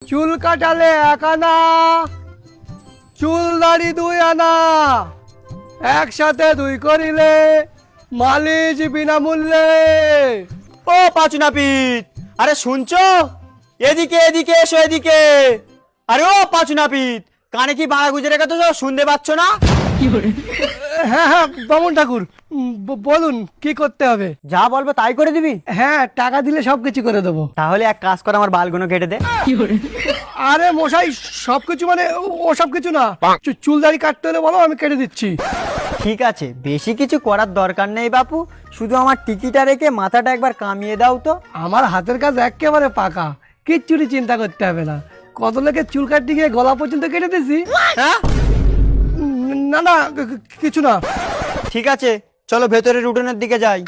চুল কাটালে 1 আনা, চুল দাড়ি 2 আনা, একসাথে 2 করিলে মালিশ বিনামূল্যে। ও পাঁচু নাপিত, আরে শুনছো? এদিকে এদিকে এসো এদিকে। আরে ও পাঁচু নাপিত, কানে কি বাড়া গুজে রেখে তো শুনতে পাচ্ছ না? হ্যাঁ হ্যাঁ বামুন ঠাকুর, বলুন কি করতে হবে? যা বলবো তাই করে দিবি? হ্যাঁ, টাকা দিলে সবকিছু করে দেবো। তাহলে এক কাজ কর, আমার বালগুলো কেটে দে। আরে মশাই, সবকিছু মানে ও সব কিছু না, চুল দাড়ি কাটতে হলে বলো, আমি কেটে দিচ্ছি। ঠিক আছে, বেশি কিছু করার দরকার নেই বাপু, শুধু আমার টিকিটা রেখে মাথাটা একবার কামিয়ে দাও তো। আমার হাতের কাজ একেবারে পাকা, কিচ্ছুটি চিন্তা করতে হবে না। কত লোকের চুল কাটতে গিয়ে গলা পর্যন্ত কেটে দিছি। হ্যাঁ, না না, কিছু না। ঠিক আছে, চলো ভেতরের উঠোনের দিকে যাই।